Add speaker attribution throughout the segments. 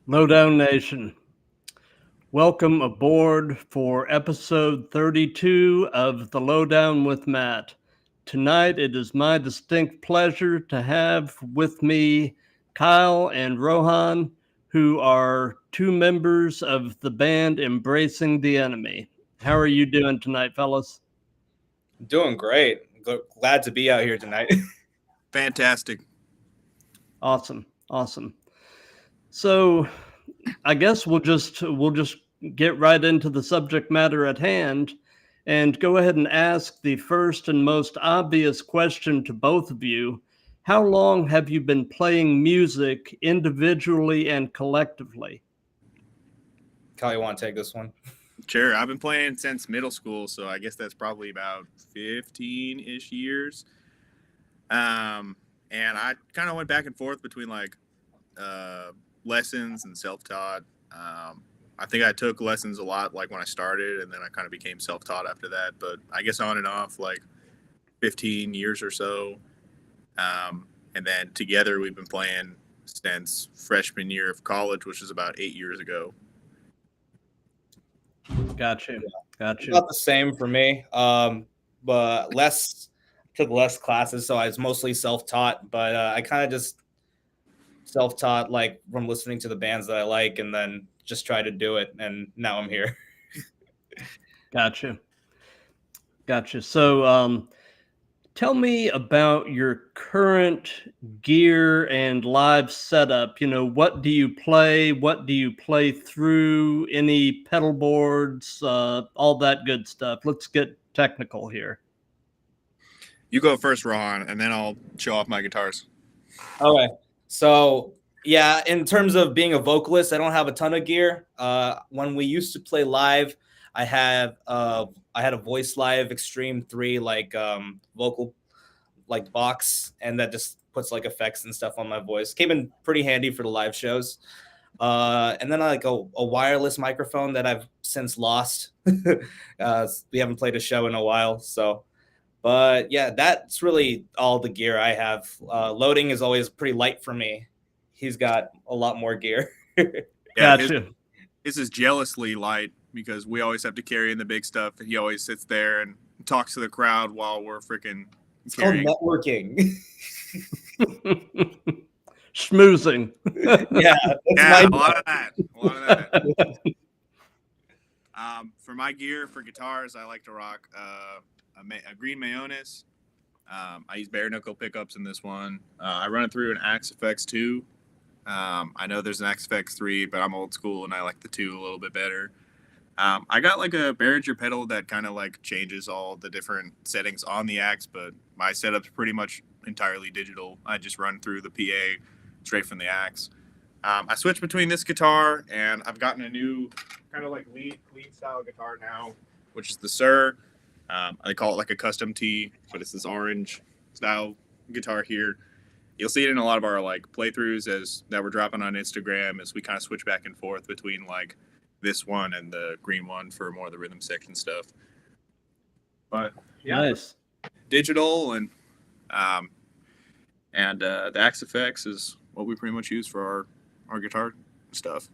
Speaker 1: Lowdown Nation, welcome aboard for episode 32 of The Lowdown with Matt. Tonight, it is my distinct pleasure to have with me Kyle and Rohan, who are two members of the band Embracing the Enemy. How are you doing tonight, fellas?
Speaker 2: Doing great. Glad to be out here tonight.
Speaker 3: Fantastic.
Speaker 1: Awesome. So, I guess we'll just get right into the subject matter at hand and go ahead and ask the first and most obvious question to both of you. How long have you been playing music individually and collectively?
Speaker 2: Kyle, you want to take this one?
Speaker 3: Sure. I've been playing since middle school, so I guess that's probably about 15-ish years. And I kind of went back and forth between lessons and self-taught. I think I took lessons a lot when I started, and then I kind of became self-taught after that. But I guess on and off 15 years or so. And then together we've been playing since freshman year of college, which is about 8 years ago.
Speaker 1: Gotcha.
Speaker 2: About the same for me, but took less classes, so I was mostly self-taught. But I kind of just self-taught from listening to the bands that I like, and then just try to do it, and now I'm here.
Speaker 1: Gotcha. So tell me about your current gear and live setup. What do you play? What do you play through? Any pedal boards? All that good stuff. Let's get technical here.
Speaker 3: You go first, Rohan, and then I'll show off my guitars.
Speaker 2: Okay. So, yeah, in terms of being a vocalist, I don't have a ton of gear. When we used to play live, I had a Voice Live Extreme 3 vocal box, and that just puts effects and stuff on my voice. Came in pretty handy for the live shows. And then a wireless microphone that I've since lost. We haven't played a show in a while, so. But yeah, that's really all the gear I have. Loading is always pretty light for me. He's got a lot more gear.
Speaker 1: Gotcha.
Speaker 3: His is jealously light because we always have to carry in the big stuff. He always sits there and talks to the crowd while we're freaking carrying.
Speaker 2: It's called networking.
Speaker 1: Schmoozing.
Speaker 2: Yeah,
Speaker 3: a lot of that. For my gear, for guitars, I like to rock a green Mayones. I use bare knuckle pickups in this one. I run it through an Axe FX 2. I know there's an Axe FX 3, but I'm old school and I like the 2 a little bit better. I got a Behringer pedal that kind of changes all the different settings on the Axe, but my setup's pretty much entirely digital. I just run through the PA straight from the Axe. I switched between this guitar and I've gotten a new kind of lead style guitar now, which is the Sir. I call it a custom tee, but it's this orange style guitar here. You'll see it in a lot of our playthroughs that we're dropping on Instagram as we kind of switch back and forth between this one and the green one for more of the rhythm section stuff. But yeah,
Speaker 1: nice.
Speaker 3: Digital and the Axe FX is what we pretty much use for our guitar stuff.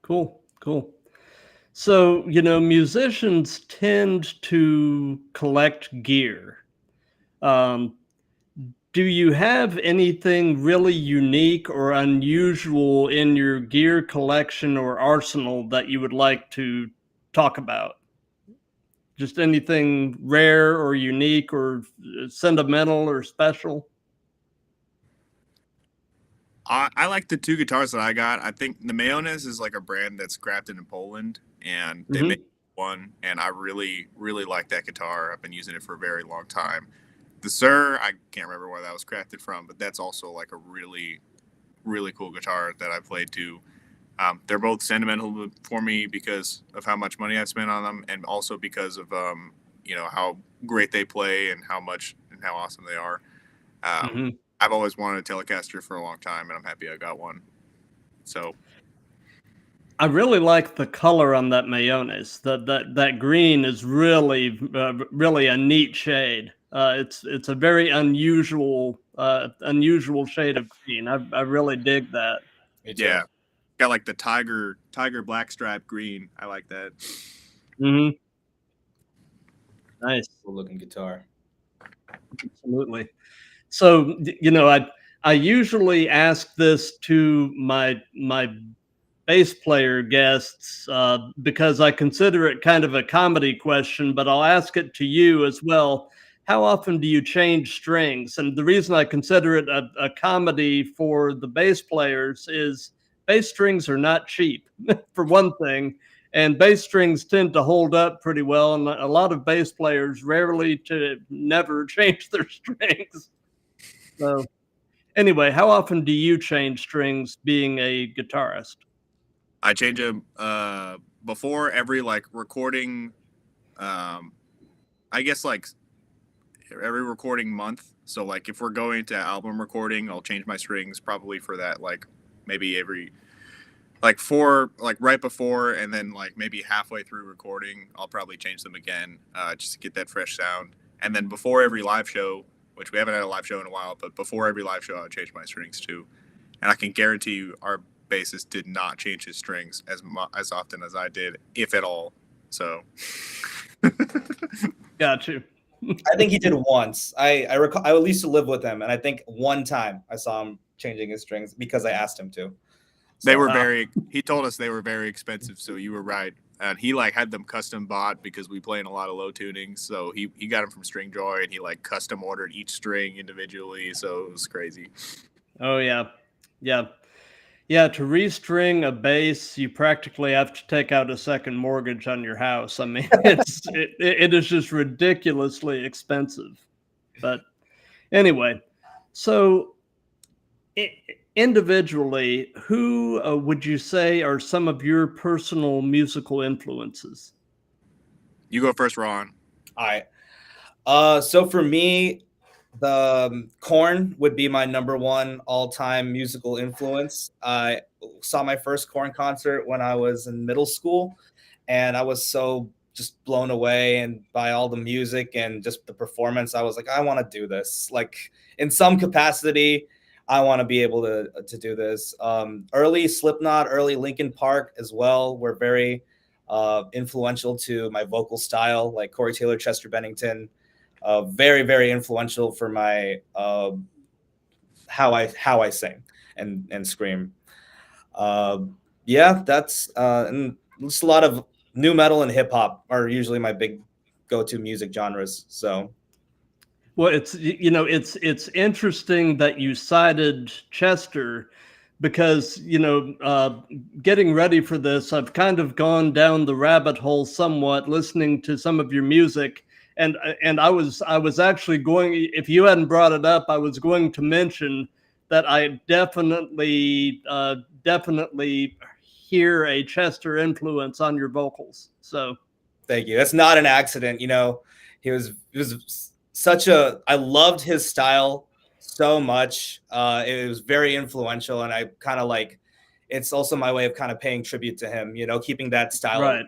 Speaker 1: Cool. So, musicians tend to collect gear. Do you have anything really unique or unusual in your gear collection or arsenal that you would like to talk about? Just anything rare or unique or sentimental or special?
Speaker 3: I like the 2 guitars that I got. I think the Mayones is a brand that's crafted in Poland, and they make one, and I really, really like that guitar. I've been using it for a very long time. The Sir, I can't remember where that was crafted from, but that's also a really, really cool guitar that I played too. They're both sentimental for me because of how much money I've spent on them, and also because of how great they play and how awesome they are. I've always wanted a Telecaster for a long time, and I'm happy I got one. So
Speaker 1: I really like the color on that Mayones. That green is really a neat shade. It's a very unusual shade of green. I really dig that.
Speaker 3: Yeah, Got like the tiger black stripe green. I like that.
Speaker 1: Mm-hmm. Nice.
Speaker 2: Cool looking guitar.
Speaker 1: Absolutely. So, you know, I usually ask this to my bass player guests because I consider it kind of a comedy question, but I'll ask it to you as well. How often do you change strings? And the reason I consider it a comedy for the bass players is bass strings are not cheap, for one thing. And bass strings tend to hold up pretty well. And a lot of bass players rarely to never change their strings. So, anyway, how often do you change strings being a guitarist?
Speaker 3: I change them before every like recording. I guess like every recording month. So like if we're going to album recording, I'll change my strings probably for that like maybe every like right before, and then like maybe halfway through recording, I'll probably change them again just to get that fresh sound. And then before every live show, which we haven't had a live show in a while, but before every live show, I'll change my strings too. And I can guarantee you, our bassist did not change his strings as often as I did, if at all. So,
Speaker 1: Got you.
Speaker 2: I think he did once. I recall I used to live with him, and I think one time I saw him changing his strings because I asked him to.
Speaker 3: they were very. He told us they were very expensive. So you were right, and he like had them custom bought because we play in a lot of low tunings. So he got them from String Joy, and he like custom ordered each string individually. So it was crazy.
Speaker 1: Oh yeah, yeah, yeah. To restring a bass, you practically have to take out a second mortgage on your house. I mean, it is just ridiculously expensive. But anyway, so individually, who would you say are some of your personal musical influences?
Speaker 3: You go first, Ron.
Speaker 2: All right. So for me, the Korn would be my number one all-time musical influence. I saw my first Korn concert when I was in middle school, and I was so just blown away and by all the music and just the performance. I was like, I want to do this. Like in some capacity, I want to be able to do this. Early Slipknot, early Linkin Park as well were very influential to my vocal style, like Corey Taylor, Chester Bennington. Very, very influential for my how I sing and scream. Yeah, that's and just a lot of new metal and hip hop are usually my big go-to music genres. So
Speaker 1: Well, it's interesting that you cited Chester because getting ready for this, I've kind of gone down the rabbit hole somewhat, listening to some of your music, and I was actually going. If you hadn't brought it up, I was going to mention that I definitely hear a Chester influence on your vocals. So
Speaker 2: thank you. That's not an accident. He was such a. I loved his style so much. It was very influential, and I kind of like. It's also my way of kind of paying tribute to him. Keeping that style.
Speaker 1: right.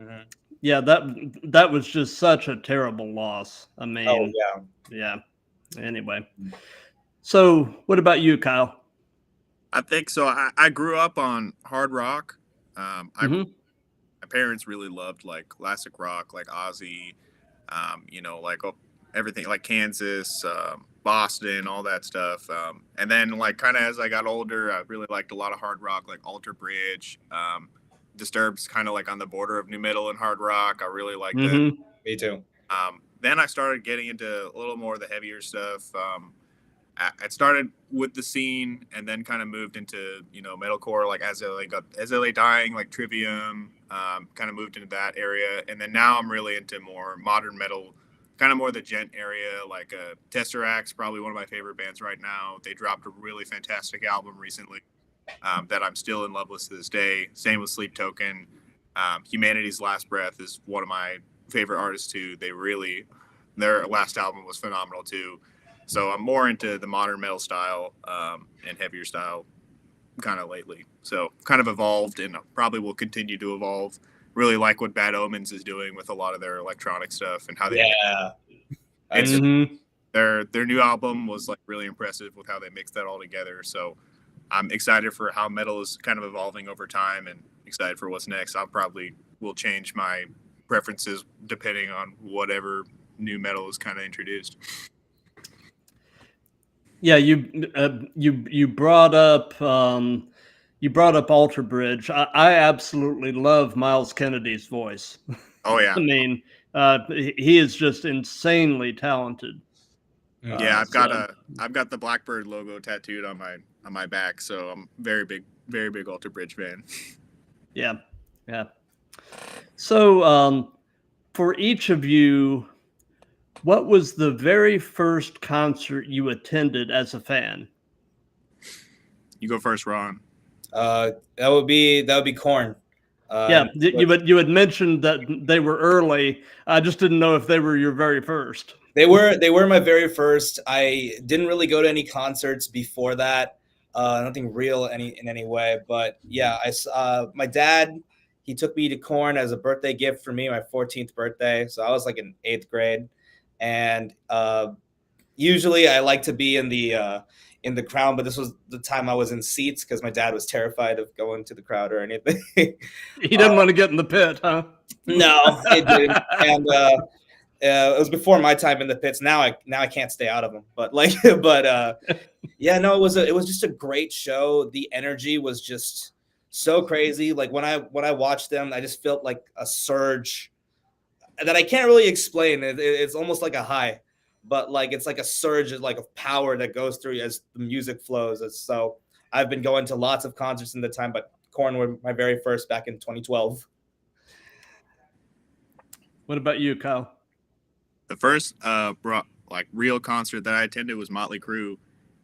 Speaker 2: Mm-hmm.
Speaker 1: Yeah, that was just such a terrible loss. I mean,
Speaker 2: oh
Speaker 1: yeah. Anyway, so what about you, Kyle?
Speaker 3: I think so. I grew up on hard rock. My parents really loved like classic rock, like Ozzy, like everything like Kansas, Boston, all that stuff. And then like kind of as I got older, I really liked a lot of hard rock, like Alter Bridge. Disturbed's kind of like on the border of new metal and hard rock. I really like that.
Speaker 2: Me too.
Speaker 3: Then I started getting into a little more of the heavier stuff. I started with the scene and then kind of moved into metalcore, like as LA Dying, like Trivium, kind of moved into that area, and then now I'm really into more modern metal, kind of more the gent area, like Tesseract's probably one of my favorite bands right now. They dropped a really fantastic album recently that I'm still in love with to this day. Same with Sleep Token. Humanity's Last Breath is one of my favorite artists too. Their last album was phenomenal too. So I'm more into the modern metal style and heavier style kind of lately. So kind of evolved and probably will continue to evolve. Really like what Bad Omens is doing with a lot of their electronic stuff and how they their new album was like really impressive with how they mixed that all together. So I'm excited for how metal is kind of evolving over time, and excited for what's next. I'll probably will change my preferences depending on whatever new metal is kind of introduced.
Speaker 1: Yeah, you brought up Alter Bridge. I absolutely love Miles Kennedy's voice.
Speaker 3: Oh yeah,
Speaker 1: I mean, he is just insanely talented.
Speaker 3: yeah.
Speaker 1: So,
Speaker 3: I've got the Blackbird logo tattooed on my back, so I'm very big Alter Bridge fan.
Speaker 1: yeah, yeah. So, for each of you, what was the very first concert you attended as a fan?
Speaker 3: You go first, Ron.
Speaker 2: That would be Korn.
Speaker 1: Yeah, you had mentioned that they were early. I just didn't know if they were your very first.
Speaker 2: They were my very first. I didn't really go to any concerts before that. Nothing real in any way. But yeah, my dad, he took me to Korn as a birthday gift for me, my 14th birthday. So I was like in 8th grade, and usually I like to be in the crowd, but this was the time I was in seats because my dad was terrified of going to the crowd or anything.
Speaker 1: He didn't want to get in the pit, huh?
Speaker 2: No, it didn't. And it was before my time in the pits. Now I can't stay out of them. But yeah, no, it was just a great show. The energy was just so crazy. Like when I watched them, I just felt like a surge that I can't really explain. It's almost like a high, but like it's like a surge of like of power that goes through as the music flows. So I've been going to lots of concerts in the time, but Korn were my very first back in 2012.
Speaker 1: What about you, Kyle?
Speaker 3: The first like real concert that I attended was Motley Crue,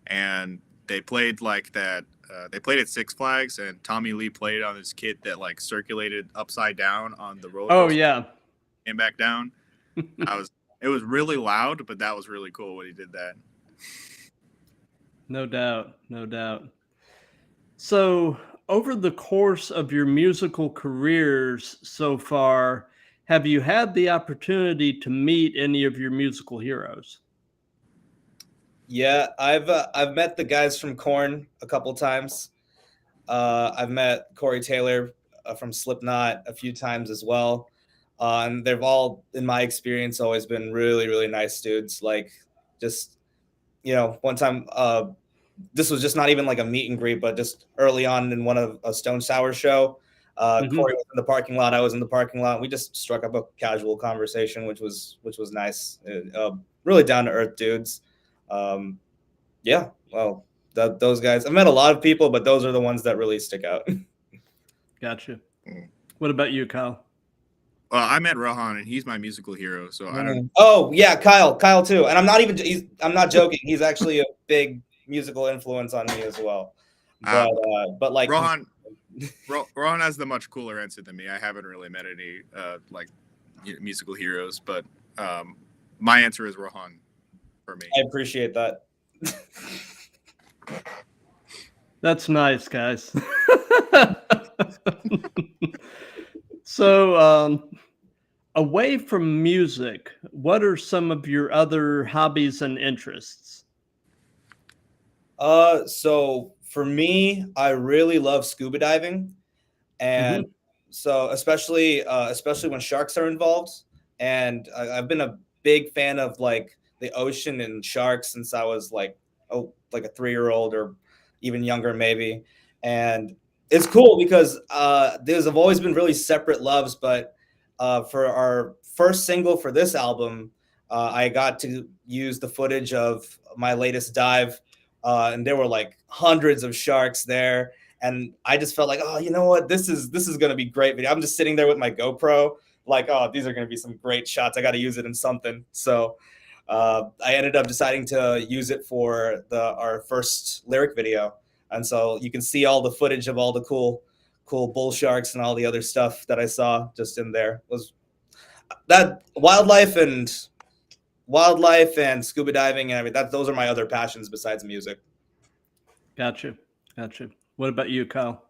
Speaker 3: and they played like that. They played at Six Flags, and Tommy Lee played on this kit that like circulated upside down on the roller coaster.
Speaker 1: Oh yeah,
Speaker 3: came back down. It was really loud, but that was really cool when he did that.
Speaker 1: no doubt, no doubt. So, over the course of your musical careers so far, have you had the opportunity to meet any of your musical heroes?
Speaker 2: Yeah, I've met the guys from Korn a couple times. I've met Corey Taylor from Slipknot a few times as well. And they've all, in my experience, always been really, really nice dudes. Like, just, one time, this was just not even like a meet and greet, but just early on in one of a Stone Sour show. Corey was in the parking lot. I was in the parking lot. We just struck up a casual conversation, which was nice. Really down to earth dudes. Yeah, well, those guys. I've met a lot of people, but those are the ones that really stick out.
Speaker 1: Gotcha. What about you, Kyle?
Speaker 3: Well, I met Rohan, and he's my musical hero. So I don't.
Speaker 2: Oh yeah, Kyle too. And I'm not joking. He's actually a big musical influence on me as well. But like
Speaker 3: Rohan has the much cooler answer than me. I haven't really met any musical heroes, but my answer is Rohan for me.
Speaker 2: I appreciate that.
Speaker 1: That's nice, guys. So, away from music, what are some of your other hobbies and interests?
Speaker 2: So for me, I really love scuba diving, and so especially when sharks are involved. And I've been a big fan of like the ocean and sharks since I was like a 3-year-old or even younger maybe. And it's cool because these have always been really separate loves, but for our first single for this album, I got to use the footage of my latest dive, and there were like hundreds of sharks there. And I just felt like, oh, you know what? This is going to be great video. I'm just sitting there with my GoPro, like, oh, these are going to be some great shots. I got to use it in something. So I ended up deciding to use it for our first lyric video. And so you can see all the footage of all the cool bull sharks and all the other stuff that I saw just in there. Was that wildlife and scuba diving and everything. Those are my other passions besides music.
Speaker 1: Gotcha. What about you, Kyle?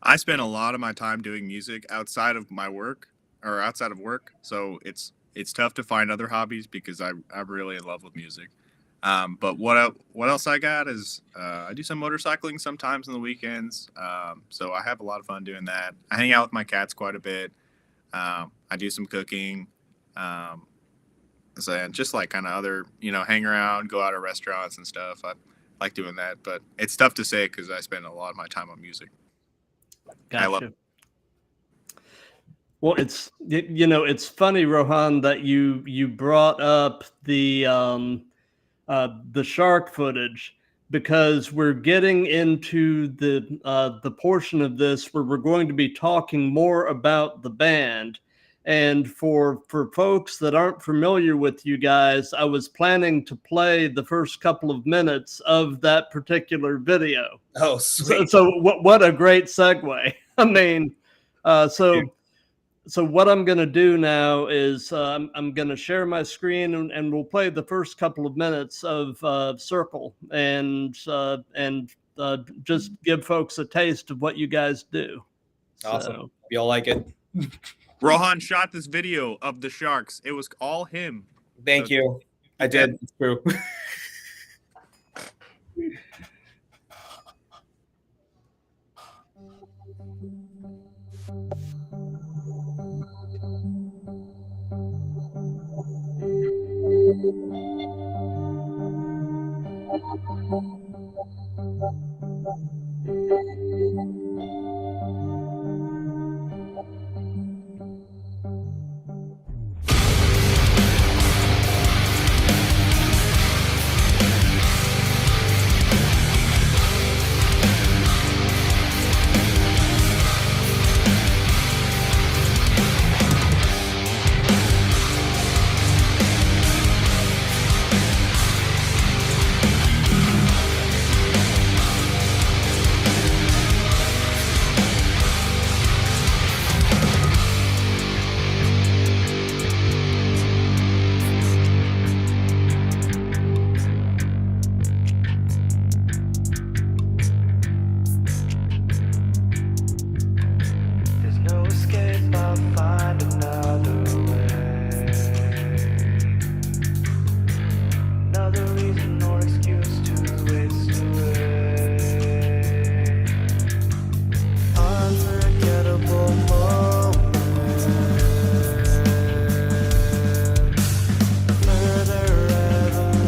Speaker 3: I spend a lot of my time doing music outside of my work or outside of work. So it's tough to find other hobbies because I'm really in love with music. But what else I got is I do some motorcycling sometimes on the weekends. So I have a lot of fun doing that. I hang out with my cats quite a bit. I do some cooking. So and just like kind of other, hang around, go out to restaurants and stuff. I like doing that, but it's tough to say because I spend a lot of my time on music.
Speaker 1: Gotcha.
Speaker 3: I love it.
Speaker 1: Well, it's funny, Rohan, that you brought up the shark footage, because we're getting into the portion of this where we're going to be talking more about the band. And for folks that aren't familiar with you guys, I was planning to play the first couple of minutes of that particular video.
Speaker 2: Oh, sweet.
Speaker 1: So what a great segue. I mean, so what I'm going to do now is I'm going to share my screen, and we'll play the first couple of minutes of Circle, and just give folks a taste of what you guys do.
Speaker 2: Awesome.
Speaker 1: So,
Speaker 2: You all like it?
Speaker 3: Rohan shot this video of the sharks. It was all him.
Speaker 2: Thank you. I did. It's true.
Speaker 4: There's no escape, I'll find another way. Another reason or excuse to waste away. Unforgettable moment. Further revolution.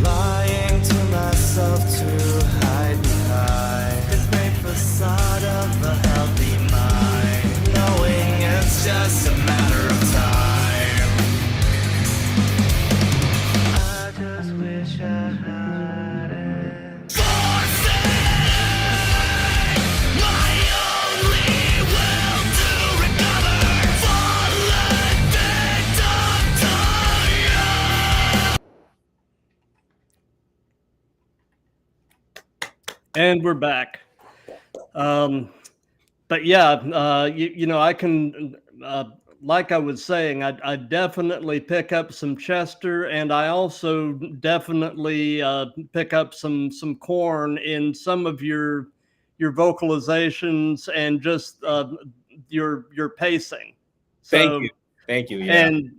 Speaker 4: Lying to myself to hide behind the great facade of a healthy mind, knowing it's just a matter of time. I just wish I had it. My only will to recover, fallen victim to you.
Speaker 1: and we're back. But yeah, I can, like I was saying, I definitely pick up some Chester, and I also definitely pick up some Corn in some of your vocalizations and just your pacing.
Speaker 2: Thank you. Thank you. Yeah.
Speaker 1: And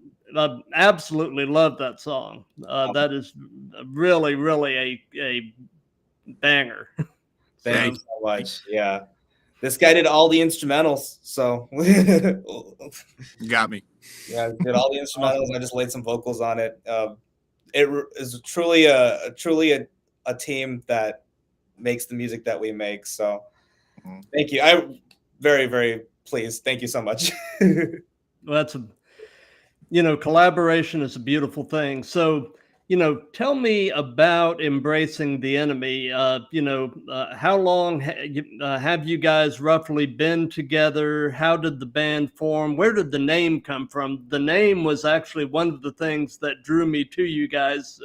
Speaker 1: absolutely love that song. That is really, really a banger.
Speaker 2: Thank you so much. Yeah. This guy did all the instrumentals. So
Speaker 3: You got me.
Speaker 2: yeah, did all the instrumentals. I just laid some vocals on it. It is truly a team that makes the music that we make. So thank you. I'm very, very pleased. Thank you so much.
Speaker 1: That's collaboration is a beautiful thing. So, tell me about Embracing the Enemy. How long have you guys roughly been together? How did the band form? Where did the name come from? The name was actually one of the things that drew me to you guys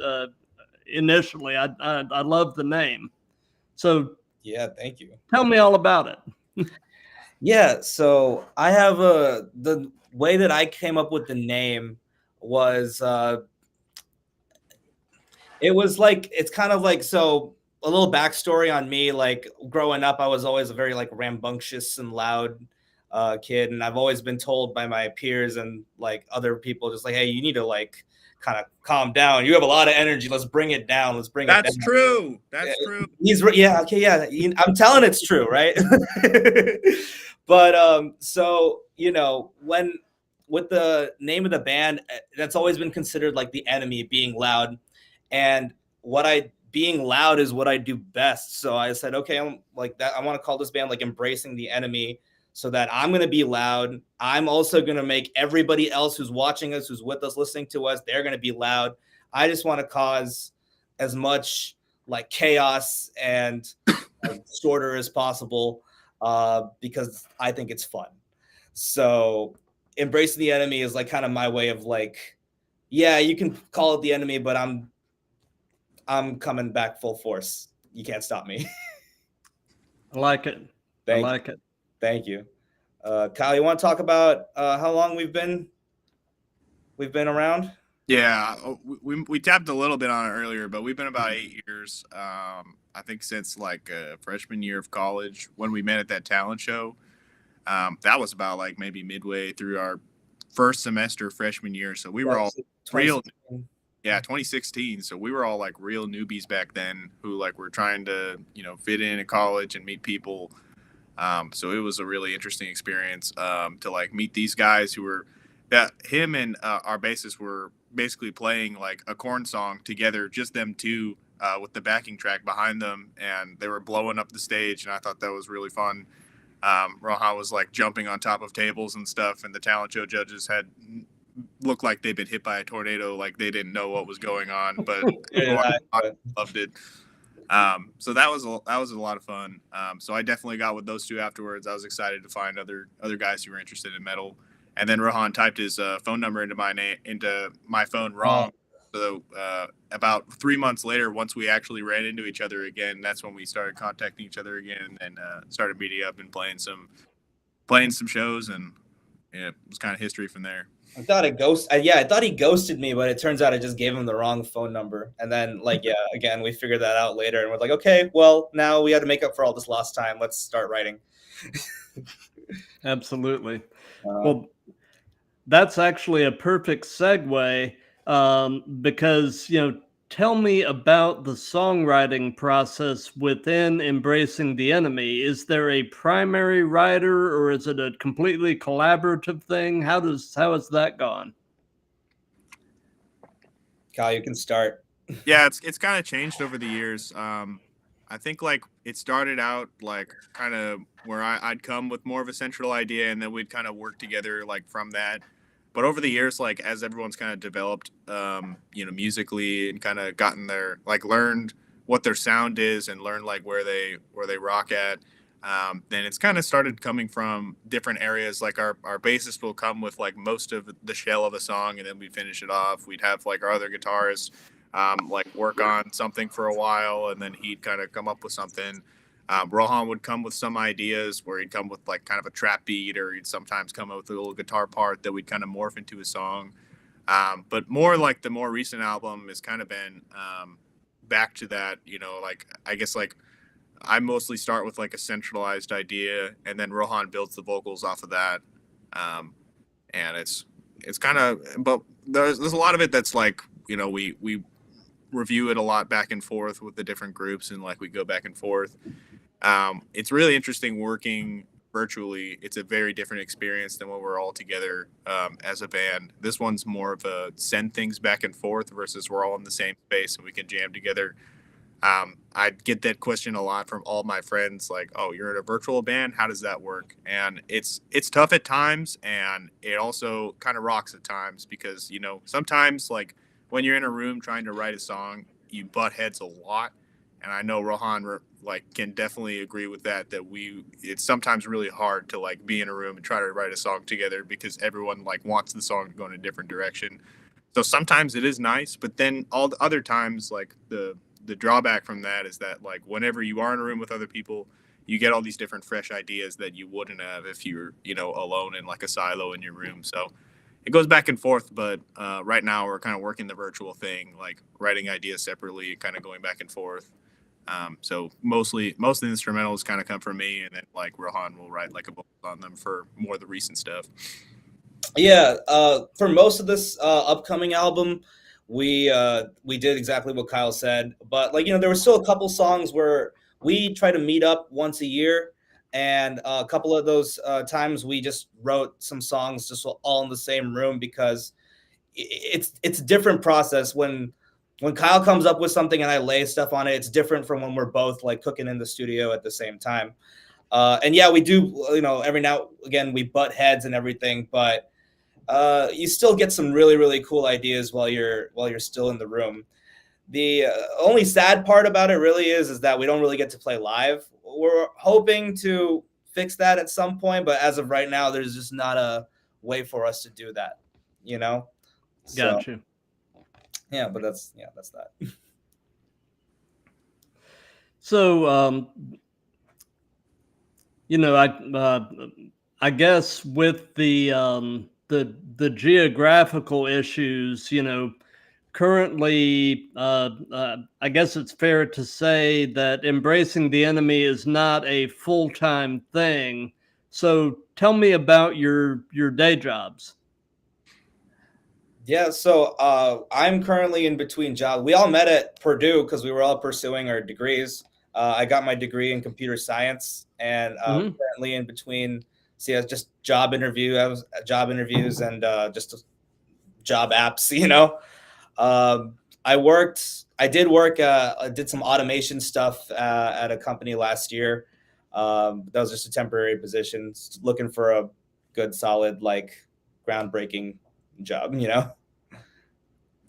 Speaker 1: initially. I love the name. So
Speaker 2: Yeah, thank you.
Speaker 1: tell me all about it.
Speaker 2: Yeah, so I have the way that I came up with the name was it was like, it's kind of like, so a little backstory on me, like growing up, I was always a very like rambunctious and loud kid, and I've always been told by my peers and like other people, just like, hey, you need to like kind of calm down. You have a lot of energy. Let's bring it down. Let's bring it down.
Speaker 3: That's true. That's true.
Speaker 2: Yeah. Okay. Yeah. I'm telling it's true, right? But so when with the name of the band, that's always been considered like the enemy, being loud, and being loud is what I do best. So I said, okay, I'm like that. I want to call this band like Embracing the Enemy, so that I'm going to be loud. I'm also going to make everybody else who's watching us, who's with us, listening to us, they're going to be loud. I just want to cause as much like chaos and disorder as possible, because I think it's fun. So Embracing the Enemy is like kind of my way of like, yeah, you can call it the enemy, but I'm coming back full force. You can't stop me.
Speaker 1: I like it.
Speaker 2: Thank you. Kyle, you want to talk about how long we've been around?
Speaker 3: Yeah, we tapped a little bit on it earlier, but we've been about 8 years. I think since like freshman year of college when we met at that talent show. That was about like maybe midway through our first semester freshman year. So we were all real. Yeah, 2016. So we were all like real newbies back then who like were trying to, fit in at college and meet people. So it was a really interesting experience to like meet these guys who were him and our bassist were basically playing like a Korn song together, just them two with the backing track behind them. And they were blowing up the stage. And I thought that was really fun. Rohan was like jumping on top of tables and stuff. And the talent show judges looked like they'd been hit by a tornado, like they didn't know what was going on, but everyone loved it. So that was a lot of fun. So I definitely got with those two afterwards. I was excited to find other guys who were interested in metal. And then Rohan typed his phone number into my phone wrong. So about 3 months later, once we actually ran into each other again, that's when we started contacting each other again and started meeting up and playing some shows, and it was kind of history from there.
Speaker 2: I thought I thought he ghosted me, but it turns out I just gave him the wrong phone number. And then again, we figured that out later and we're like, okay, well, now we had to make up for all this lost time. Let's start writing.
Speaker 1: Absolutely. Well, that's actually a perfect segue, because, tell me about the songwriting process within Embracing the Enemy. Is there a primary writer, or is it a completely collaborative thing? How has that gone?
Speaker 2: Kyle, you can start.
Speaker 3: Yeah, it's kind of changed over the years. I think like it started out like kind of where I'd come with more of a central idea, and then we'd kind of work together like from that. But over the years, like as everyone's kind of developed, musically and kind of gotten learned what their sound is and learned like where they rock at, then it's kind of started coming from different areas. Like our bassist will come with like most of the shell of a song, and then we finish it off. We'd have like our other guitarists like work on something for a while, and then he'd kind of come up with something. Rohan would come with some ideas where he'd come with like kind of a trap beat, or he'd sometimes come up with a little guitar part that we'd kind of morph into a song. But more like the more recent album has kind of been back to that, like I guess like I mostly start with like a centralized idea, and then Rohan builds the vocals off of that. And it's kind of, but there's a lot of it that's like, we review it a lot back and forth with the different groups, and like we go back and forth. It's really interesting working virtually. It's a very different experience than when we're all together as a band. This one's more of a send things back and forth versus we're all in the same space and we can jam together. I get that question a lot from all my friends, like, oh, you're in a virtual band, how does that work? And it's tough at times, and it also kind of rocks at times, because sometimes like when you're in a room trying to write a song, you butt heads a lot. And I know Rohan can definitely agree with that it's sometimes really hard to like be in a room and try to write a song together, because everyone like wants the song to go in a different direction. So sometimes it is nice, but then all the other times, like the drawback from that is that like whenever you are in a room with other people, you get all these different fresh ideas that you wouldn't have if you're, alone in like a silo in your room. So it goes back and forth, but right now we're kind of working the virtual thing, like writing ideas separately, kind of going back and forth. So mostly the instrumentals kind of come from me, and then like Rohan will write like a book on them for more of the recent stuff.
Speaker 2: Yeah, for most of this upcoming album, we did exactly what Kyle said, but like there were still a couple songs where we try to meet up once a year, and a couple of those times we just wrote some songs just all in the same room because it's a different process when Kyle comes up with something and I lay stuff on it. It's different from when we're both like cooking in the studio at the same time. And yeah, we do, every now again we butt heads and everything, but you still get some really, really cool ideas while you're still in the room. The only sad part about it really is that we don't really get to play live. We're hoping to fix that at some point, but as of right now, there's just not a way for us to do that, So,
Speaker 1: Gotcha.
Speaker 2: yeah, but that's that.
Speaker 1: So, I guess with the geographical issues, currently, I guess it's fair to say that embracing the enemy is not a full-time thing. So, tell me about your day jobs.
Speaker 2: Yeah, so I'm currently in between jobs. We all met at Purdue because we were all pursuing our degrees. I got my degree in computer science, and currently in between. See, just job interviews and just job apps. I did some automation stuff at a company last year. That was just a temporary position, looking for a good, solid, like groundbreaking job.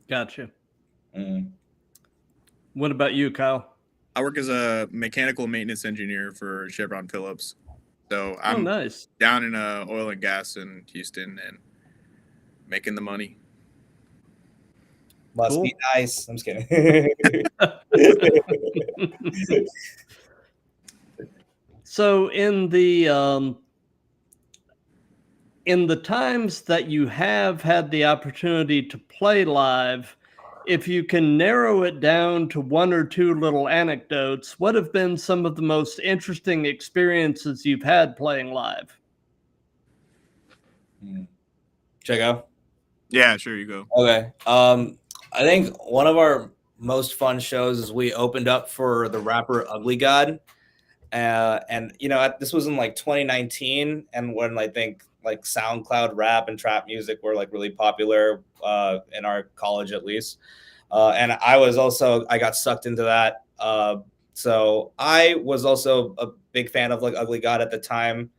Speaker 1: Gotcha.
Speaker 2: Mm.
Speaker 1: What about you, Kyle?
Speaker 3: I work as a mechanical maintenance engineer for Chevron Phillips. So I'm
Speaker 1: nice.
Speaker 3: down in oil and gas in Houston and making the money.
Speaker 2: Must be nice. I'm just kidding.
Speaker 1: So in the times that you have had the opportunity to play live, if you can narrow it down to one or two little anecdotes, what have been some of the most interesting experiences you've had playing live?
Speaker 2: Check out.
Speaker 3: Yeah, sure, you go.
Speaker 2: Okay. I think one of our most fun shows is we opened up for the rapper Ugly God. And this was in like 2019, and when I think like SoundCloud rap and trap music were like really popular in our college at least. And I got sucked into that. So I was also a big fan of like Ugly God at the time.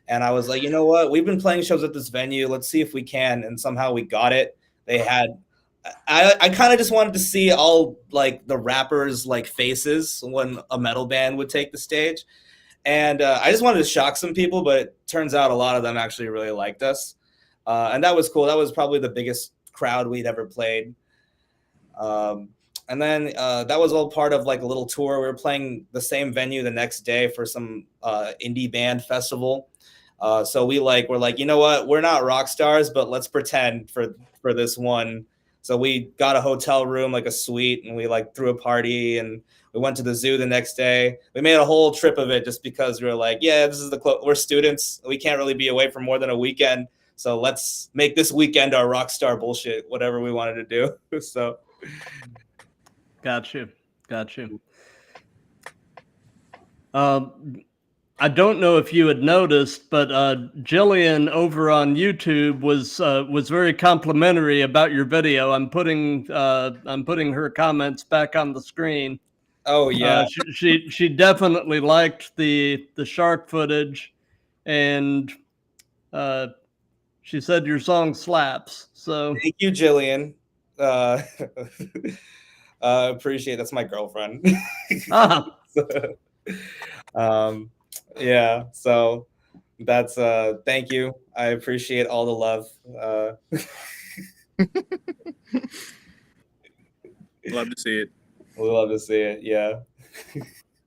Speaker 2: And I was like, you know what? We've been playing shows at this venue. Let's see if we can. And somehow we got it. I kind of just wanted to see all like the rappers like faces when a metal band would take the stage. And I just wanted to shock some people, but it turns out a lot of them actually really liked us. And that was cool. That was probably the biggest crowd we'd ever played. And then that was all part of like a little tour. We were playing the same venue the next day for some indie band festival. So we're like, you know what? We're not rock stars, but let's pretend for this one. So we got a hotel room, like a suite, and we like threw a party, and we went to the zoo the next day. We made a whole trip of it just because we were like, yeah, this is we're students. We can't really be away for more than a weekend. So let's make this weekend our rock star bullshit, whatever we wanted to do. So.
Speaker 1: Got you. I don't know if you had noticed, but Jillian over on YouTube was very complimentary about your video. I'm putting her comments back on the screen.
Speaker 2: Oh yeah,
Speaker 1: she definitely liked the shark footage, and she said your song slaps. So
Speaker 2: thank you, Jillian. Appreciate it. That's my girlfriend. Yeah, so that's thank you. I appreciate all the love.
Speaker 3: Love to see it.
Speaker 2: We love to see it. Yeah.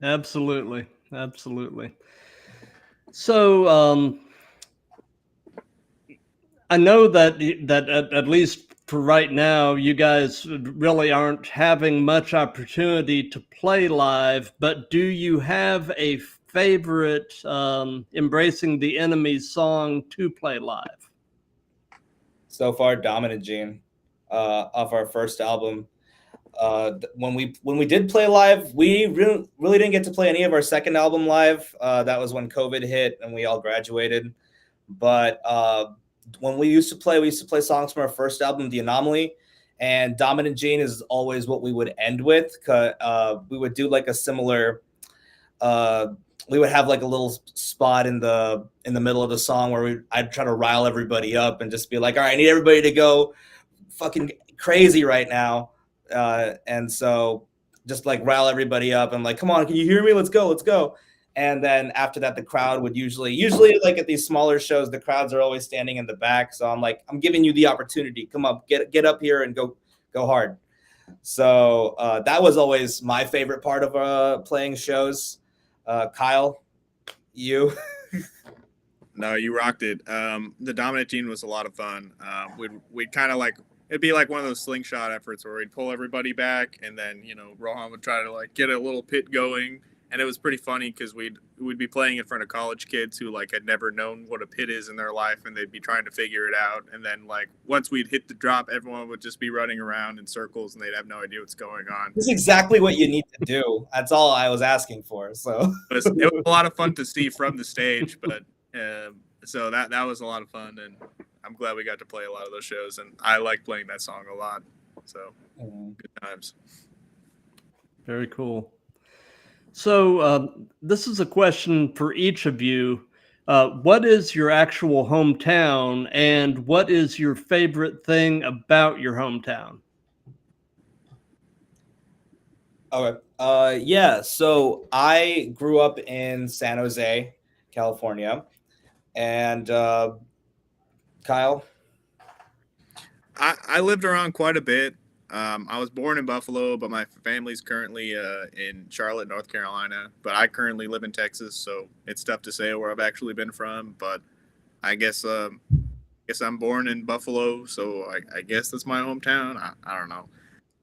Speaker 1: Absolutely. So I know that at least for right now, you guys really aren't having much opportunity to play live, but do you have a favorite Embracing the Enemy song to play live?
Speaker 2: So far, Dominant Gene, off our first album. When we did play live, we really didn't get to play any of our second album live. That was when COVID hit and we all graduated. But when we used to play songs from our first album, The Anomaly, and Dominant Gene is always what we would end with. We would do like a similar. We would have like a little spot in the middle of the song where I'd try to rile everybody up and just be like, all right, I need everybody to go fucking crazy right now. And so just like rile everybody up and like, come on, can you hear me? Let's go. And then after that, the crowd would usually like at these smaller shows, the crowds are always standing in the back. So I'm like, I'm giving you the opportunity. Come up, get up here and go hard. So that was always my favorite part of playing shows. Kyle, you?
Speaker 3: No, you rocked it. The Dominant Gene was a lot of fun. We'd kind of like, it'd be like one of those slingshot efforts where we'd pull everybody back, and then Rohan would try to like get a little pit going, and it was pretty funny because we'd be playing in front of college kids who like had never known what a pit is in their life, and they'd be trying to figure it out. And then like once we'd hit the drop, everyone would just be running around in circles, and they'd have no idea what's going on.
Speaker 2: This is exactly what you need to do. That's all I was asking for. So
Speaker 3: it was a lot of fun to see from the stage, but so that was a lot of fun, and I'm glad we got to play a lot of those shows, and I like playing that song a lot. So good times.
Speaker 1: Very cool. So this is a question for each of you. What is your actual hometown, and what is your favorite thing about your hometown?
Speaker 2: Okay. Yeah. So I grew up in San Jose, California, and Kyle.
Speaker 3: I lived around quite a bit. I was born in Buffalo, but my family's currently in Charlotte, North Carolina. But I currently live in Texas, so it's tough to say where I've actually been from. But I guess I'm born in Buffalo, so I guess that's my hometown. I don't know.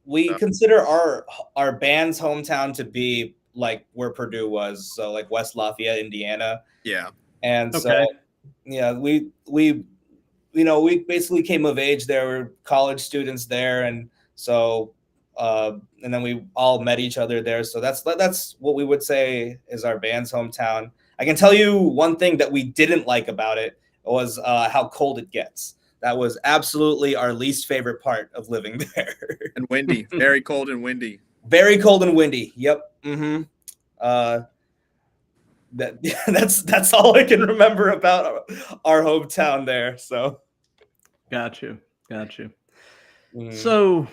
Speaker 2: We consider our band's hometown to be like where Purdue was, so like West Lafayette, Indiana.
Speaker 3: Yeah.
Speaker 2: And
Speaker 1: Okay.
Speaker 2: so yeah, we basically came of age there. We're college students there, and so and then we all met each other there. So that's what we would say is our band's hometown. I can tell you one thing that we didn't like about it was how cold it gets. That was absolutely our least favorite part of living there.
Speaker 3: And windy, very cold and windy.
Speaker 2: Very cold and windy. Yep. Mm-hmm. That's all I can remember about our hometown there. So.
Speaker 1: Got you. So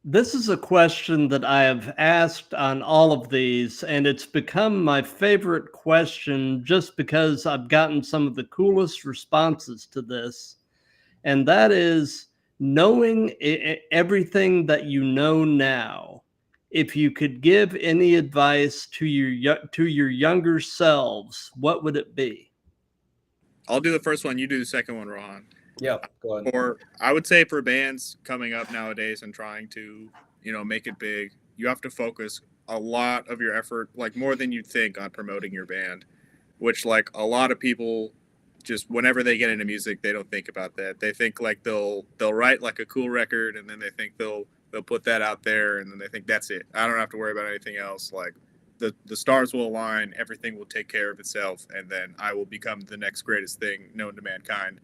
Speaker 1: this is a question that I have asked on all of these, and it's become my favorite question just because I've gotten some of the coolest responses to this. And that is, knowing everything that you know now, if you could give any advice to your younger selves, what would it be?
Speaker 3: I'll do the first one. You do the second one, Rohan.
Speaker 2: Yep. Go ahead.
Speaker 3: Or I would say for bands coming up nowadays and trying to, make it big, you have to focus a lot of your effort, like more than you'd think, on promoting your band, which like a lot of people just whenever they get into music, they don't think about that. They think like they'll write like a cool record, and then they think they'll put that out there, and then they think that's it. I don't have to worry about anything else. Like the stars will align, everything will take care of itself, and then I will become the next greatest thing known to mankind.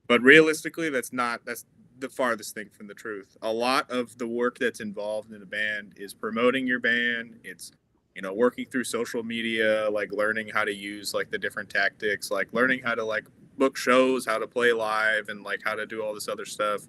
Speaker 3: But realistically, that's the farthest thing from the truth. A lot of the work that's involved in a band is promoting your band. It's working through social media, like learning how to use like the different tactics, like learning how to like book shows, how to play live, and like how to do all this other stuff.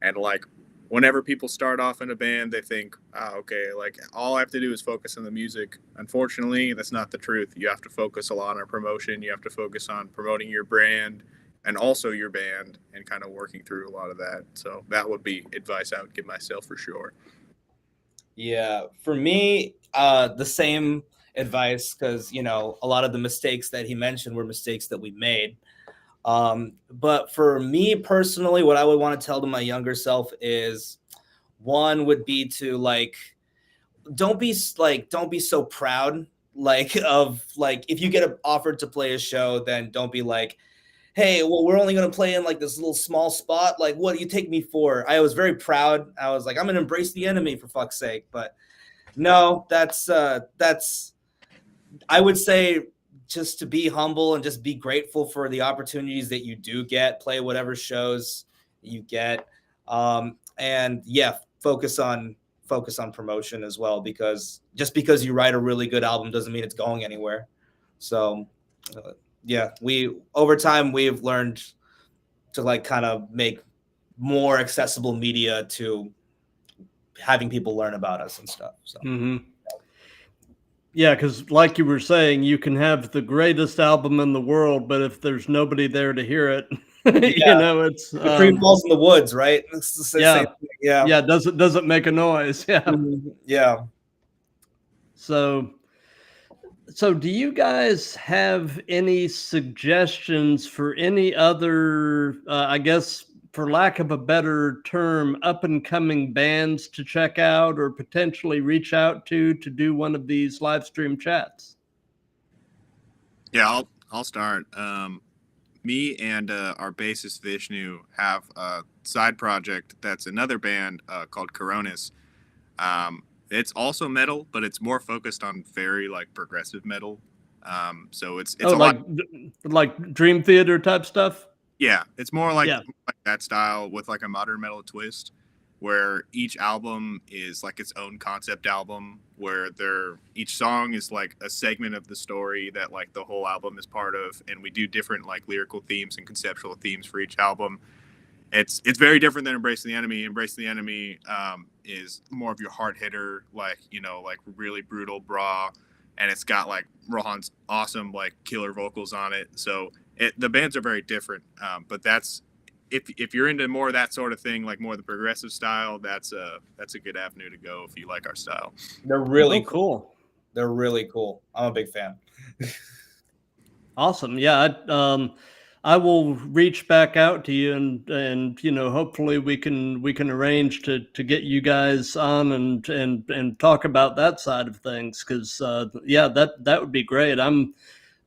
Speaker 3: And like whenever people start off in a band, they think, okay, like all I have to do is focus on the music. Unfortunately, that's not the truth. You have to focus a lot on promotion. You have to focus on promoting your brand and also your band, and kind of working through a lot of that. So that would be advice I would give myself for sure.
Speaker 2: Yeah, for me, the same advice, because a lot of the mistakes that he mentioned were mistakes that we made. But for me personally, what I would want to tell to my younger self is, one would be to like, don't be so proud of if you get offered to play a show, then don't be like, hey, well, we're only going to play in like this little small spot. Like, what do you take me for? I was very proud. I was like, I'm going to embrace the enemy for fuck's sake. But no, that's I would say just to be humble and just be grateful for the opportunities that you do get, play whatever shows you get. And yeah, focus on promotion as well, because just because you write a really good album doesn't mean it's going anywhere. So yeah, over time we've learned to like kind of make more accessible media to having people learn about us and stuff. So
Speaker 1: yeah, because like you were saying, you can have the greatest album in the world, but if there's nobody there to hear it, you know, it's
Speaker 2: the tree falls in the woods, right? It's the same thing.
Speaker 1: Yeah, doesn't make a noise. Yeah.
Speaker 2: Yeah.
Speaker 1: So do you guys have any suggestions for any other, I guess, for lack of a better term, up and coming bands to check out or potentially reach out to do one of these live stream chats?
Speaker 3: Yeah, I'll start. Me and our bassist Vishnu have a side project that's another band called Coronis. It's also metal, but it's more focused on very like progressive metal. So it's a
Speaker 1: like Dream Theater type stuff.
Speaker 3: Yeah, it's more like that style with like a modern metal twist, where each album is like its own concept album, where each song is like a segment of the story that like the whole album is part of, and we do different like lyrical themes and conceptual themes for each album. It's very different than Embracing the Enemy. Embracing the Enemy is more of your hard hitter, like, you know, like really brutal bra, and it's got like Rohan's awesome like killer vocals on it. So the bands are very different, but that's if you're into more of that sort of thing, like more of the progressive style, that's a good avenue to go if you like our style.
Speaker 2: They're really cool. They're really cool. I'm a big fan.
Speaker 1: Awesome. Yeah. I will reach back out to you and you know, hopefully we can arrange to get you guys on and talk about that side of things. Cause yeah, that would be great.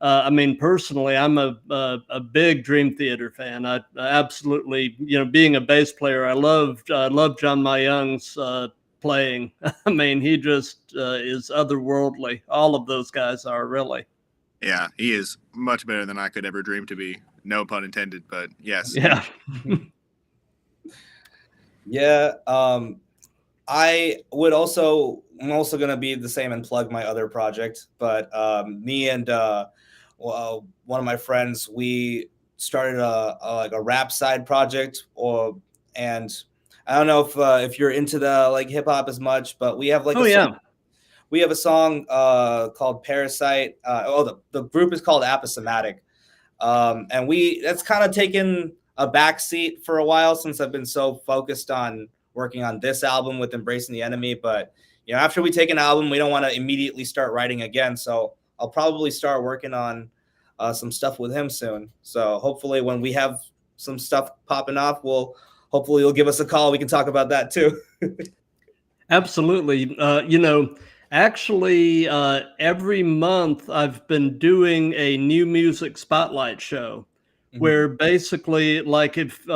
Speaker 1: I mean, personally, I'm a big Dream Theater fan. I absolutely, you know, being a bass player, I love John Mayung's playing. I mean, he just is otherworldly. All of those guys are really.
Speaker 3: Yeah, he is much better than I could ever dream to be. No pun intended, but yes.
Speaker 1: Yeah.
Speaker 2: Yeah. I'm also going to be the same and plug my other project, but me and one of my friends, we started a rap side project, and I don't know if you're into the like hip hop as much, but we have like we have a song called Parasite. The group is called Aposematic. And that's kind of taken a backseat for a while since I've been so focused on working on this album with Embracing the Enemy. But, you know, after we take an album, we don't want to immediately start writing again. So I'll probably start working on some stuff with him soon. So hopefully when we have some stuff popping off, hopefully you'll give us a call. We can talk about that too.
Speaker 1: Absolutely. You know, actually, every month I've been doing a new music spotlight show where basically, like if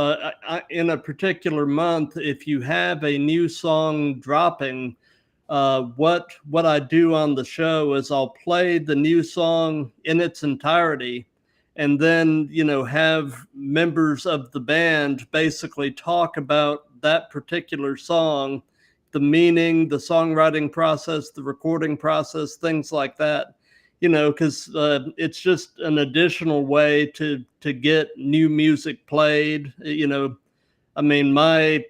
Speaker 1: in a particular month, if you have a new song dropping, what I do on the show is I'll play the new song in its entirety, and then, you know, have members of the band basically talk about that particular song, the meaning, the songwriting process, the recording process, things like that, you know, because it's just an additional way to get new music played. You know, I mean, my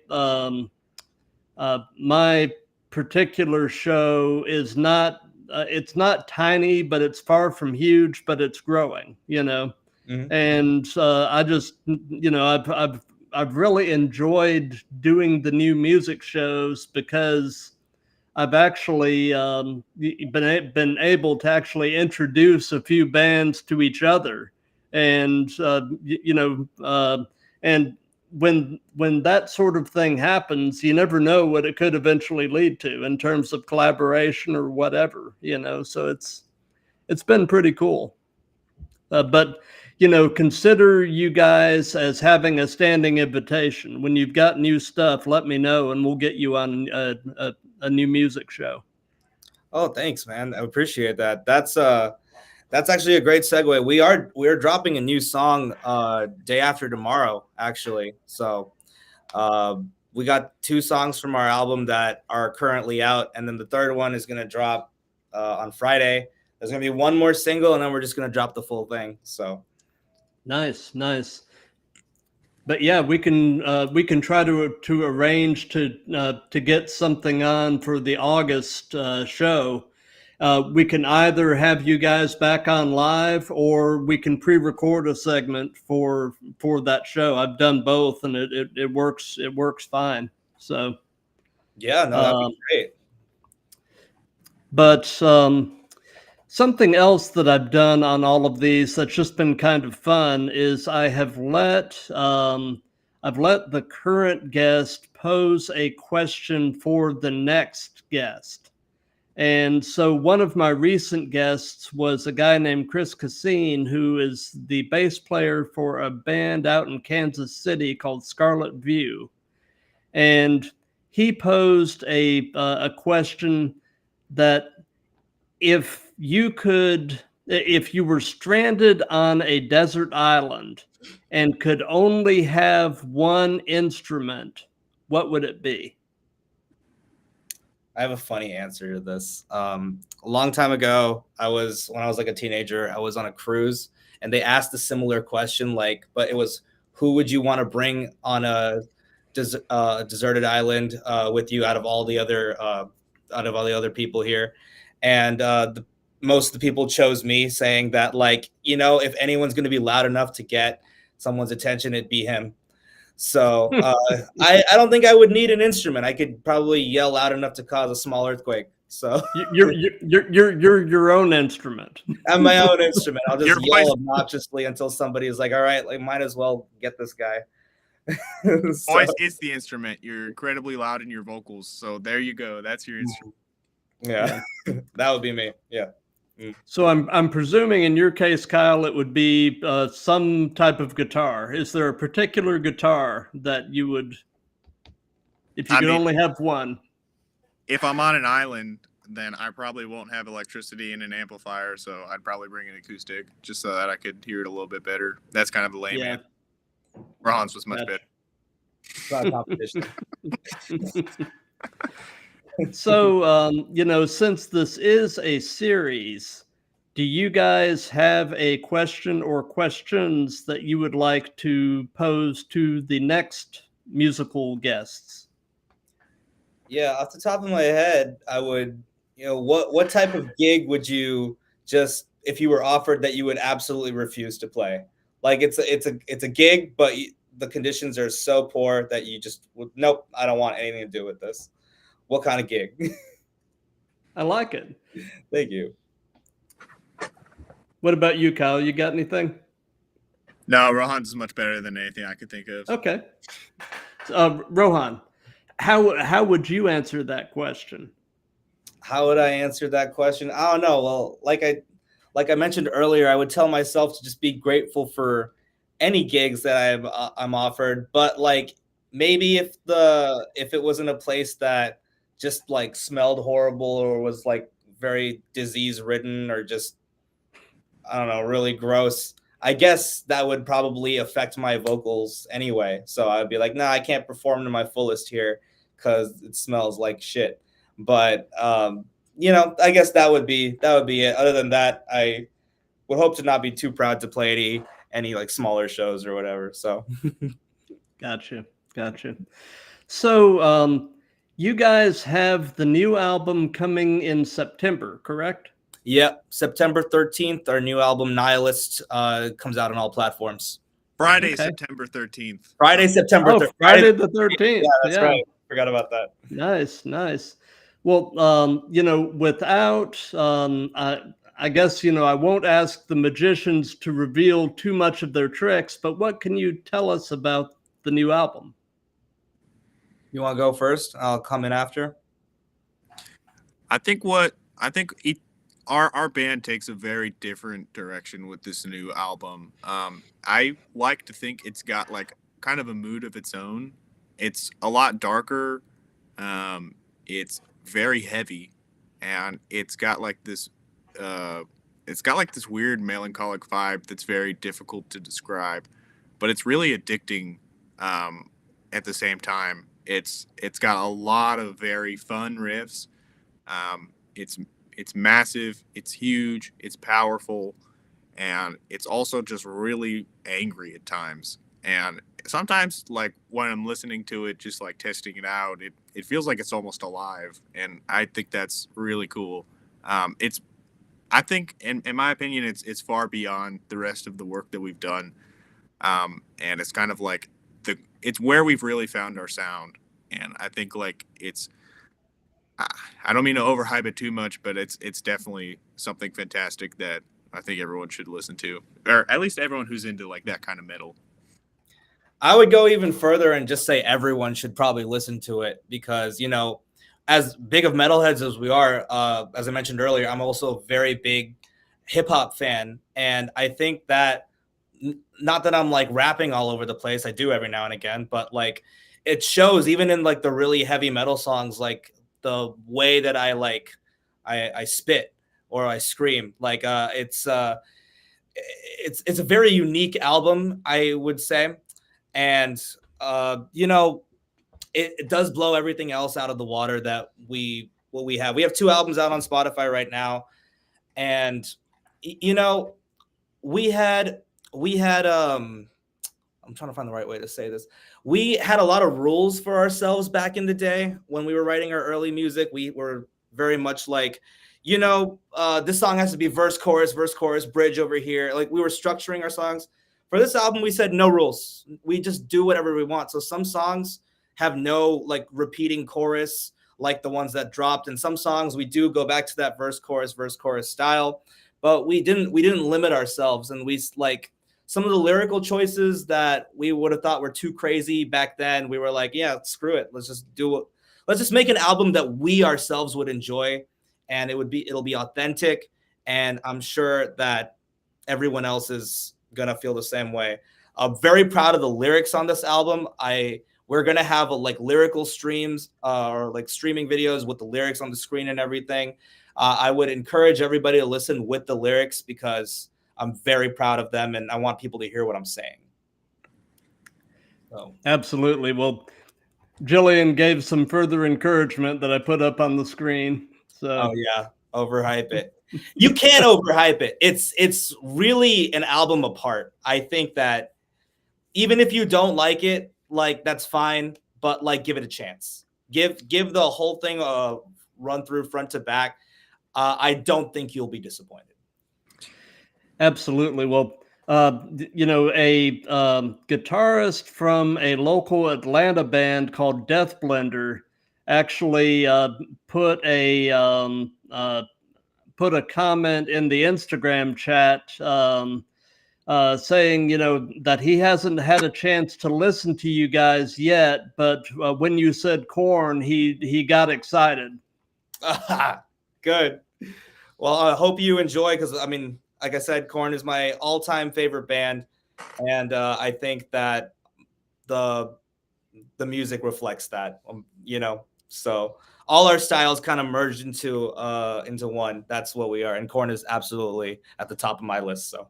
Speaker 1: particular show is not, it's not tiny, but it's far from huge, but it's growing, you know. And I just, you know, I've really enjoyed doing the new music shows because I've actually been able to actually introduce a few bands to each other and and when that sort of thing happens, you never know what it could eventually lead to in terms of collaboration or whatever, so it's been pretty cool. But consider you guys as having a standing invitation. When you've got new stuff, let me know and we'll get you on a new music show.
Speaker 2: Oh, thanks, man. I appreciate that. That's actually a great segue. We are dropping a new song day after tomorrow, actually. So we got 2 songs from our album that are currently out, and then the third one is going to drop on Friday. There's going to be one more single, and then we're just going to drop the full thing. So
Speaker 1: nice. But yeah, we can try to arrange to get something on for the August show. We can either have you guys back on live, or we can pre-record a segment for that show. I've done both, and it works fine. So
Speaker 2: yeah, no, that'd be great.
Speaker 1: But something else that I've done on all of these that's just been kind of fun is I've let the current guest pose a question for the next guest. And so one of my recent guests was a guy named Chris Cassine, who is the bass player for a band out in Kansas City called Scarlet View. And he posed a question that if you were stranded on a desert island and could only have one instrument, what would it be?
Speaker 2: I have a funny answer to this. A long time ago, when I was like a teenager, I was on a cruise, and they asked a similar question, but it was, who would you want to bring on a deserted island with you out of all the other people here? And most of the people chose me, saying that, if anyone's going to be loud enough to get someone's attention, it'd be him. So I don't think I would need an instrument. I could probably yell loud enough to cause a small earthquake. So
Speaker 1: you're your own instrument.
Speaker 2: I'm my own instrument. I'll just yell obnoxiously until somebody is like, all right, might as well get this guy.
Speaker 3: Voice is the instrument. You're incredibly loud in your vocals. So there you go. That's your instrument.
Speaker 2: Yeah. That would be me. Yeah.
Speaker 1: So I'm presuming in your case, Kyle, it would be some type of guitar. Is there a particular guitar that you would, if you could only have one?
Speaker 3: If I'm on an island, then I probably won't have electricity and an amplifier, so I'd probably bring an acoustic just so that I could hear it a little bit better. That's kind of the lame answer. Ron's was much better.
Speaker 2: It's not a competition.
Speaker 1: So, since this is a series, do you guys have a question or questions that you would like to pose to the next musical guests?
Speaker 2: Yeah, off the top of my head, I would, what type of gig would you just, if you were offered, that you would absolutely refuse to play? It's a gig, but the conditions are so poor that you just would, nope, I don't want anything to do with this. What kind of gig?
Speaker 1: I like it.
Speaker 2: Thank you.
Speaker 1: What about you, Kyle? You got anything?
Speaker 3: No, Rohan's is much better than anything I could think of.
Speaker 1: Okay. Rohan, how would you answer that question?
Speaker 2: How would I answer that question? I don't know. Well, like I mentioned earlier, I would tell myself to just be grateful for any gigs that I'm offered. But maybe if it was in a place that just smelled horrible or was very disease ridden or just, I don't know, really gross, I guess that would probably affect my vocals anyway. So I'd be like, nah, I can't perform to my fullest here because it smells like shit. But I guess that would be it. Other than that, I would hope to not be too proud to play any smaller shows or whatever. So
Speaker 1: Gotcha. So you guys have the new album coming in September, correct?
Speaker 2: Yep. September 13th, our new album Nihilist comes out on all platforms.
Speaker 3: Friday, September 13th.
Speaker 2: Friday, September 13th.
Speaker 1: Friday the 13th.
Speaker 2: Yeah, that's right. Forgot about that.
Speaker 1: Nice. Well, without, I guess, I won't ask the magicians to reveal too much of their tricks, but what can you tell us about the new album?
Speaker 2: You want to go first? I'll come in after.
Speaker 3: I think our band takes a very different direction with this new album. I like to think it's got like kind of a mood of its own. It's a lot darker. It's very heavy, and it's got like this weird melancholic vibe that's very difficult to describe, but it's really addicting. At the same time, it's got a lot of very fun riffs. It's massive, it's huge, it's powerful, and it's also just really angry at times. And sometimes, like when I'm listening to it, just like testing it out, it feels like it's almost alive, and I think that's really cool. It's I think, in my opinion, it's far beyond the rest of the work that we've done, and it's kind of like it's where we've really found our sound, and I think like I don't mean to overhype it too much, but it's definitely something fantastic that I think everyone should listen to, or at least everyone who's into like that kind of metal.
Speaker 2: I would go even further and just say everyone should probably listen to it because, as big of metalheads as we are, as I mentioned earlier, I'm also a very big hip hop fan. And I think that not that I'm like rapping all over the place. I do every now and again, but like it shows even in like the really heavy metal songs, like the way that I spit or I scream, like it's a very unique album, I would say. And, it does blow everything else out of the water that we have. We have 2 albums out on Spotify right now. And, we had, I'm trying to find the right way to say this. We had a lot of rules for ourselves back in the day when we were writing our early music. We were very much like, this song has to be verse, chorus, bridge over here. Like we were structuring our songs. For this album, we said no rules. We just do whatever we want. So some songs have no like repeating chorus like the ones that dropped. And some songs we do go back to that verse, chorus style. But we didn't limit ourselves. And we like some of the lyrical choices that we would have thought were too crazy back then. We were like, yeah, screw it. Let's just do it. Let's just make an album that we ourselves would enjoy. And it'll be authentic. And I'm sure that everyone else is gonna feel the same way. I'm very proud of the lyrics on this album. We're gonna have like lyrical streams or like streaming videos with the lyrics on the screen and everything. I would encourage everybody to listen with the lyrics because I'm very proud of them and I want people to hear what I'm saying. So.
Speaker 1: Absolutely. Well, Jillian gave some further encouragement that I put up on the screen. So.
Speaker 2: Oh yeah, overhype it. You can't overhype it. It's really an album apart. I think that even if you don't like it, like that's fine, but like give it a chance. Give the whole thing a run through front to back. I don't think you'll be disappointed.
Speaker 1: Absolutely. Well, a guitarist from a local Atlanta band called Death Blender actually put a comment in the Instagram chat saying, that he hasn't had a chance to listen to you guys yet, but when you said Korn, he got excited.
Speaker 2: Good. Well, I hope you enjoy because, I mean, like I said, Korn is my all-time favorite band, and I think that the music reflects that, So all our styles kind of merged into one. That's what we are, and Korn is absolutely at the top of my list. So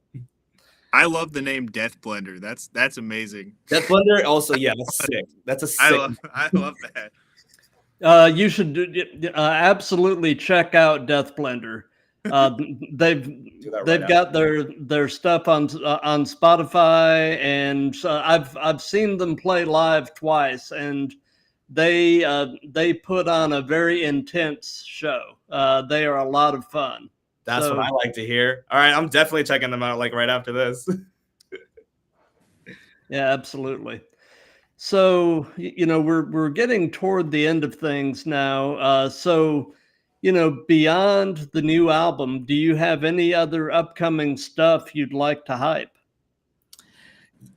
Speaker 3: I love the name Death Blender. That's amazing.
Speaker 2: Death Blender, also, yeah, that's sick. That's a sick.
Speaker 3: I love
Speaker 1: that. You should absolutely check out Death Blender. They've got their stuff on Spotify, and I've seen them play live twice, and they put on a very intense show. They are a lot of fun.
Speaker 2: That's what I like to hear. All right, I'm definitely checking them out like right after this.
Speaker 1: Yeah, absolutely. So we're getting toward the end of things now. So beyond the new album, do you have any other upcoming stuff you'd like to hype?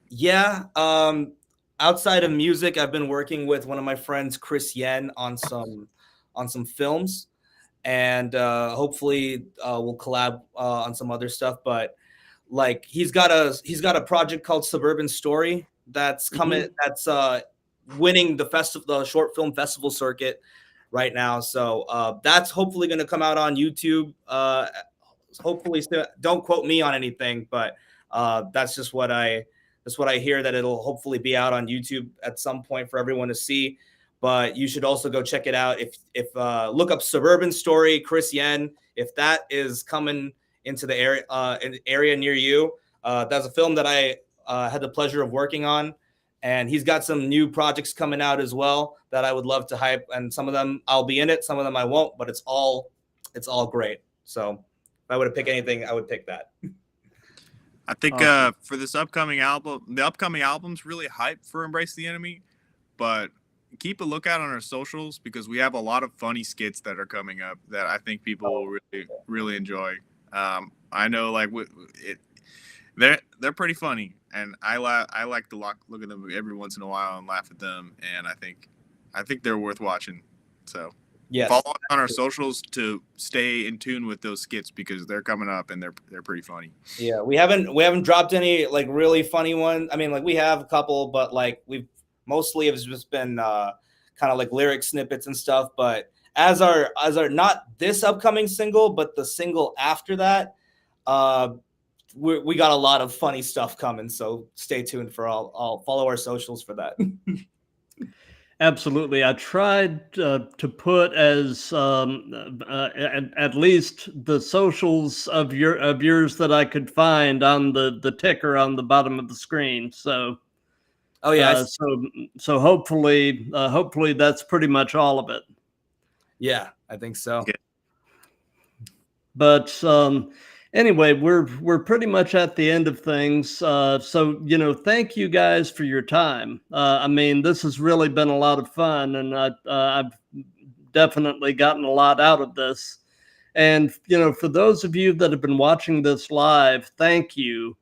Speaker 2: Yeah. Outside of music, I've been working with one of my friends, Chris Yen, on some films, and hopefully we'll collab on some other stuff. But like he's got a project called Suburban Story that's coming. That's winning the short film festival circuit right now. So that's hopefully going to come out on YouTube. Hopefully, don't quote me on anything, but that's just what I hear, that it'll hopefully be out on YouTube at some point for everyone to see. But you should also go check it out. If look up Suburban Story, Chris Yen. If that is coming into the area near you, that's a film that I had the pleasure of working on, and he's got some new projects coming out as well that I would love to hype. And some of them I'll be in it, some of them I won't, but it's all great. So if I were to pick anything, I would pick that.
Speaker 3: I think for this upcoming album, the upcoming album's really hyped for Embrace the Enemy, but keep a lookout on our socials because we have a lot of funny skits that are coming up that I think people will really, really enjoy. I know, like, they're pretty funny, and I like to look at them every once in a while and laugh at them, and I think they're worth watching. So
Speaker 2: yes,
Speaker 3: follow us on our socials to stay in tune with those skits because they're coming up and they're pretty funny.
Speaker 2: Yeah, we haven't dropped any like really funny ones. I mean, like we have a couple, but like we've mostly have just been kind of like lyric snippets and stuff. But as our not this upcoming single, but the single after that, we got a lot of funny stuff coming. So stay tuned for I'll follow our socials for that.
Speaker 1: Absolutely. I tried to put as at least the socials of yours that I could find on the ticker on the bottom of the screen. So,
Speaker 2: oh yeah.
Speaker 1: So hopefully that's pretty much all of it.
Speaker 2: Yeah, I think so.
Speaker 3: Okay.
Speaker 1: But anyway, we're pretty much at the end of things. So thank you guys for your time. I mean, this has really been a lot of fun, and I've definitely gotten a lot out of this. And for those of you that have been watching this live, thank you.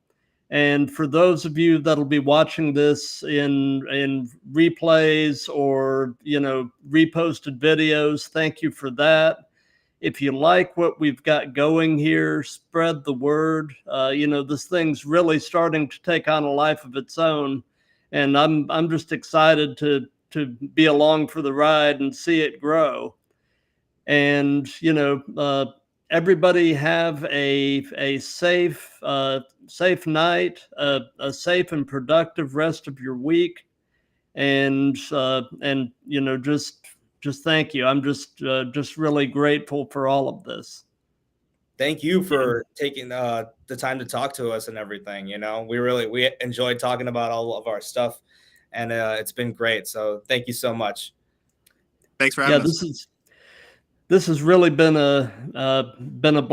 Speaker 1: And for those of you that'll be watching this in replays or reposted videos, thank you for that. If you like what we've got going here, spread the word. This thing's really starting to take on a life of its own, and I'm just excited to be along for the ride and see it grow. And everybody have a safe night, a safe and productive rest of your week, and just thank you. I'm just really grateful for all of this.
Speaker 2: Thank you for taking the time to talk to us and everything. We enjoyed talking about all of our stuff, and it's been great. So thank you so much.
Speaker 3: Thanks for having us.
Speaker 1: This has really been a blast.